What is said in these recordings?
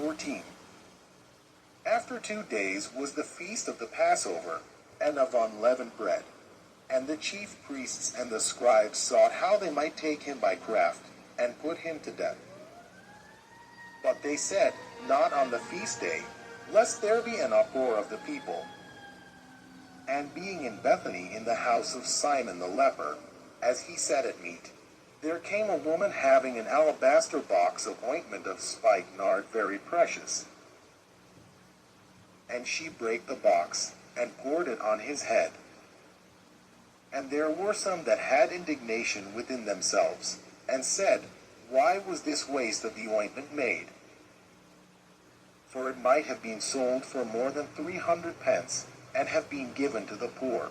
14. After 2 days was the feast of the Passover, and of unleavened bread. And the chief priests and the scribes sought how they might take him by craft, and put him to death. But they said, Not on the feast day, lest there be an uproar of the people. And being in Bethany in the house of Simon the leper, as he sat at meat, there came a woman having an alabaster box of ointment of spikenard very precious. And she brake the box, and poured it on his head. And there were some that had indignation within themselves, and said, Why was this waste of the ointment made? For it might have been sold for more than 300 pence, and have been given to the poor.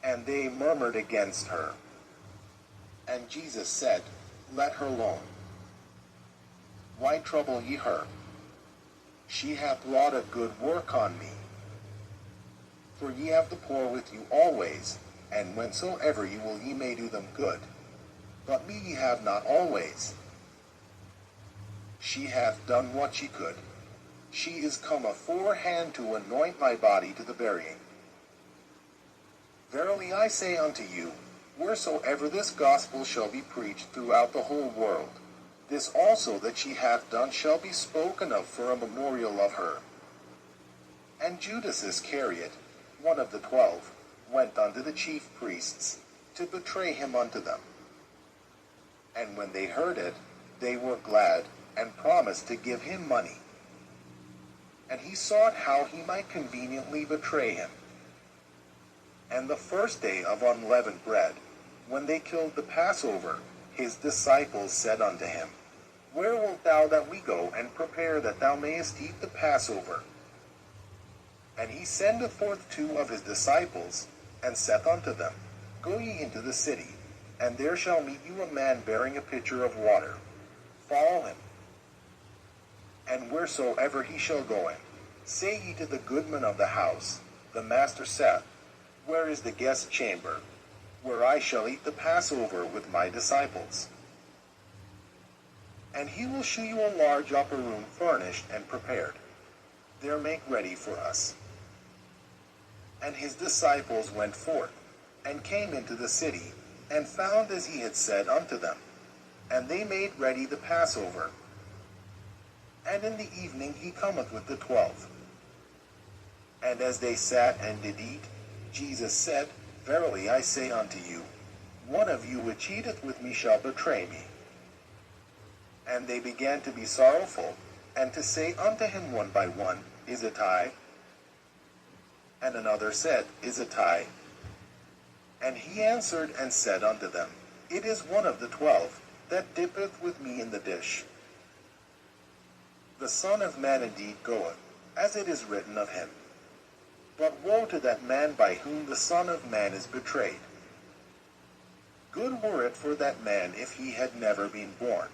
And they murmured against her. And Jesus said, Let her alone. Why trouble ye her? She hath wrought a good work on me. For ye have the poor with you always, and whensoever ye will ye may do them good. But me ye have not always. She hath done what she could. She is come aforehand to anoint my body to the burying. Verily I say unto you, wheresoever this gospel shall be preached throughout the whole world, this also that she hath done shall be spoken of for a memorial of her. And Judas Iscariot, one of the 12, went unto the chief priests, to betray him unto them. And when they heard it, they were glad, and promised to give him money. And he sought how he might conveniently betray him. And the first day of unleavened bread, when they killed the Passover, his disciples said unto him, Where wilt thou that we go and prepare that thou mayest eat the Passover? And he sendeth forth 2 of his disciples, and saith unto them, Go ye into the city, and there shall meet you a man bearing a pitcher of water. Follow him. And wheresoever he shall go in, say ye to the goodman of the house, The master saith, Where is the guest chamber, where I shall eat the Passover with my disciples? And he will shew you a large upper room furnished and prepared. There make ready for us. And his disciples went forth, and came into the city, and found as he had said unto them. And they made ready the Passover. And in the evening he cometh with the 12. And as they sat and did eat, Jesus said, Verily I say unto you, one of you which eateth with me shall betray me. And they began to be sorrowful, and to say unto him one by one, Is it I? And another said, Is it I? And he answered and said unto them, It is one of the 12, that dippeth with me in the dish. The Son of Man indeed goeth, as it is written of him. But woe to that man by whom the Son of Man is betrayed. Good were it for that man if he had never been born.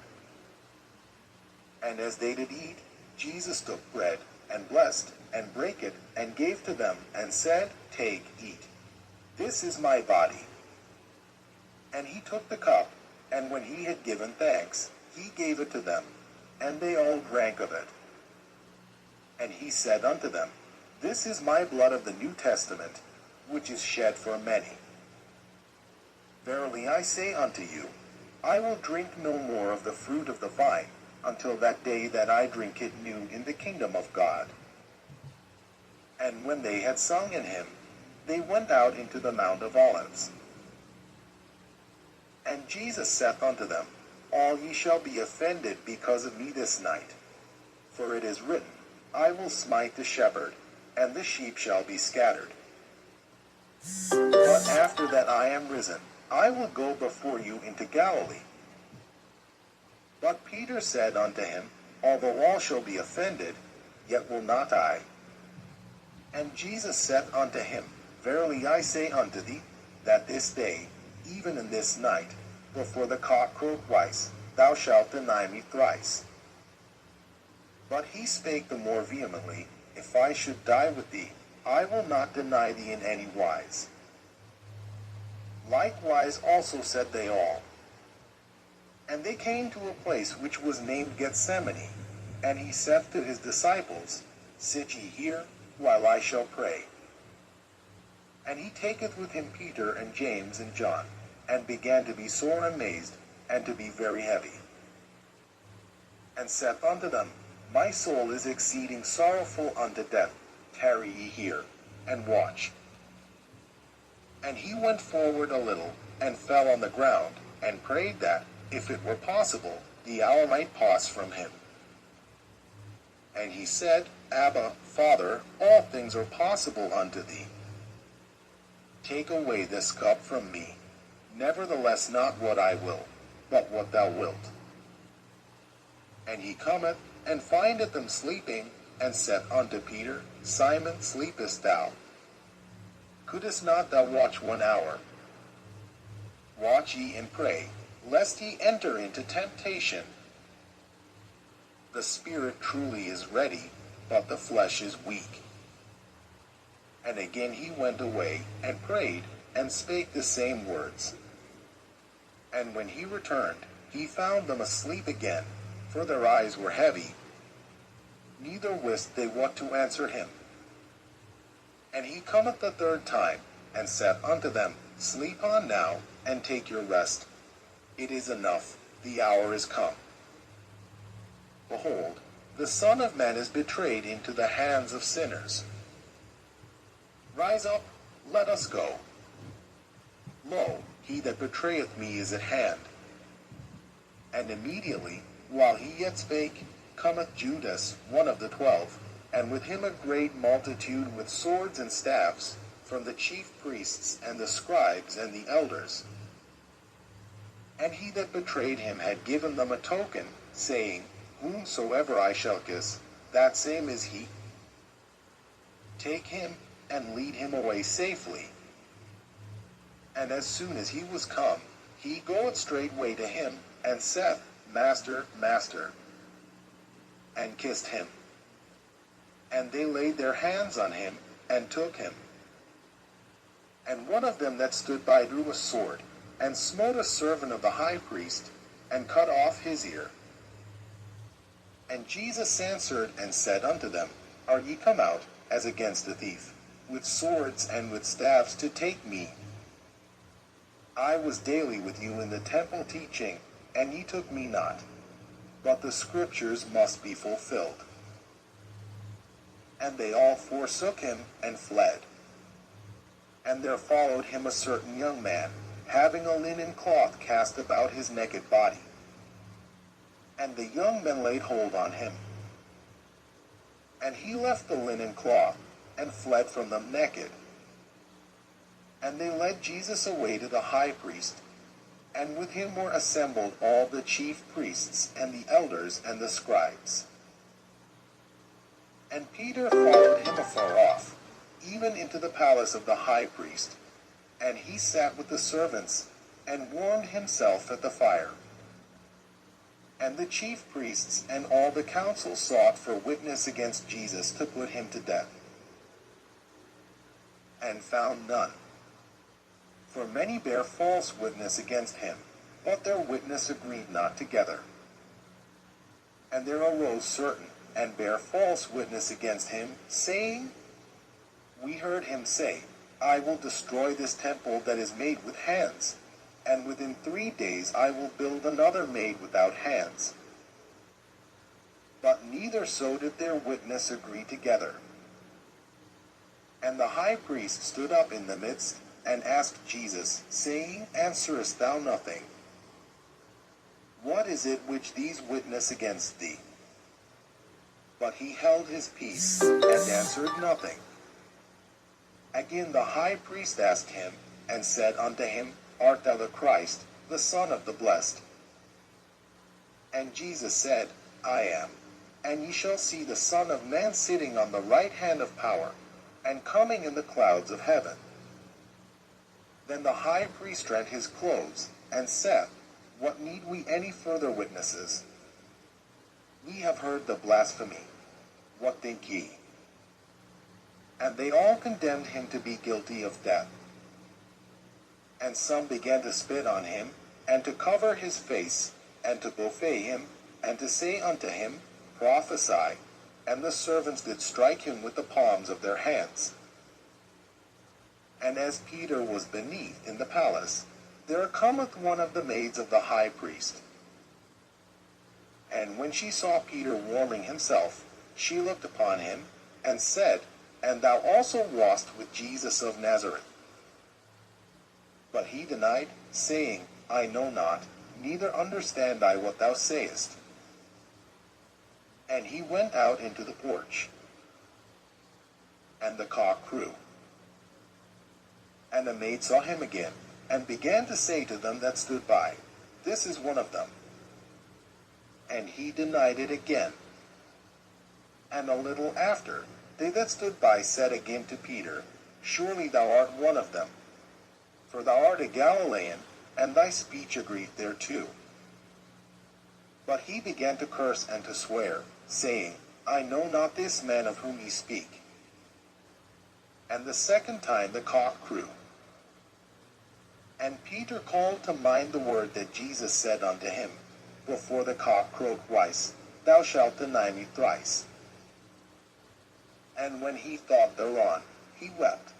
And as they did eat, Jesus took bread, and blessed, and brake it, and gave to them, and said, Take, eat. This is my body. And he took the cup, and when he had given thanks, he gave it to them, and they all drank of it. And he said unto them, This is my blood of the New Testament, which is shed for many. Verily I say unto you, I will drink no more of the fruit of the vine, until that day that I drink it new in the kingdom of God. And when they had sung an hymn, they went out into the Mount of Olives. And Jesus saith unto them, All ye shall be offended because of me this night. For it is written, I will smite the shepherd, and the sheep shall be scattered. But after that I am risen, I will go before you into Galilee. But Peter said unto him, Although all shall be offended, yet will not I. And Jesus said unto him, Verily I say unto thee, that this day, even in this night, before the cock crow twice, thou shalt deny me thrice. But he spake the more vehemently, If I should die with thee, I will not deny thee in any wise. Likewise also said they all. And they came to a place which was named Gethsemane, And he saith to his disciples, Sit ye here, while I shall pray. And he taketh with him Peter and James and John, and began to be sore amazed, and to be very heavy. And saith unto them, My soul is exceeding sorrowful unto death. Tarry ye here, and watch. And he went forward a little, and fell on the ground, and prayed that, if it were possible, the hour might pass from him. And he said, Abba, Father, all things are possible unto thee. Take away this cup from me. Nevertheless not what I will, but what thou wilt. And he cometh, and findeth them sleeping, and saith unto Peter, Simon, sleepest thou? Couldest not thou watch 1 hour? Watch ye and pray, lest ye enter into temptation. The spirit truly is ready, but the flesh is weak. And again he went away, and prayed, and spake the same words. And when he returned, he found them asleep again, for their eyes were heavy. Neither wist they what to answer him. And he cometh the third time, and saith unto them, Sleep on now, and take your rest. It is enough, the hour is come. Behold, the Son of Man is betrayed into the hands of sinners. Rise up, let us go. Lo, he that betrayeth me is at hand. And immediately, while he yet spake, cometh Judas, one of the 12, and with him a great multitude with swords and staves, from the chief priests and the scribes and the elders. And he that betrayed him had given them a token, saying, Whomsoever I shall kiss, that same is he. Take him, and lead him away safely. And as soon as he was come, he goeth straightway to him, and saith, Master, Master, and kissed him. And they laid their hands on him, and took him. And one of them that stood by drew a sword, and smote a servant of the high priest, and cut off his ear. And Jesus answered and said unto them, Are ye come out, as against a thief, with swords and with staves to take me? I was daily with you in the temple teaching, and ye took me not. But the scriptures must be fulfilled. And they all forsook him, and fled. And there followed him a certain young man, having a linen cloth cast about his naked body. And the young men laid hold on him. And he left the linen cloth, and fled from them naked. And they led Jesus away to the high priest, and with him were assembled all the chief priests, and the elders, and the scribes. And Peter followed him afar off, even into the palace of the high priest, and he sat with the servants, and warmed himself at the fire. And the chief priests and all the council sought for witness against Jesus to put him to death, and found none. For many bare false witness against him, but their witness agreed not together. And there arose certain, and bare false witness against him, saying, We heard him say, I will destroy this temple that is made with hands, and within 3 days I will build another made without hands. But neither so did their witness agree together. And the high priest stood up in the midst, and asked Jesus, saying, Answerest thou nothing? What is it which these witness against thee? But he held his peace, and answered nothing. Again the high priest asked him, and said unto him, Art thou the Christ, the Son of the Blessed? And Jesus said, I am. And ye shall see the Son of Man sitting on the right hand of power, and coming in the clouds of heaven. Then the high priest rent his clothes, and said, What need we any further witnesses? We have heard the blasphemy. What think ye? And they all condemned him to be guilty of death. And some began to spit on him, and to cover his face, and to buffet him, and to say unto him, prophesy. And the servants did strike him with the palms of their hands. And as Peter was beneath in the palace, there cometh one of the maids of the high priest. And when she saw Peter warming himself, she looked upon him, and said, And thou also wast with Jesus of Nazareth. But he denied, saying, I know not, neither understand I what thou sayest. And he went out into the porch. And the cock crew. And the maid saw him again, and began to say to them that stood by, This is one of them. And he denied it again. And a little after, they that stood by said again to Peter, Surely thou art one of them, for thou art a Galilean, and thy speech agreeth thereto. But he began to curse and to swear, saying, I know not this man of whom ye speak. And the second time the cock crew. And Peter called to mind the word that Jesus said unto him, Before the cock crow twice, thou shalt deny me thrice. And when he thought thereon, he wept.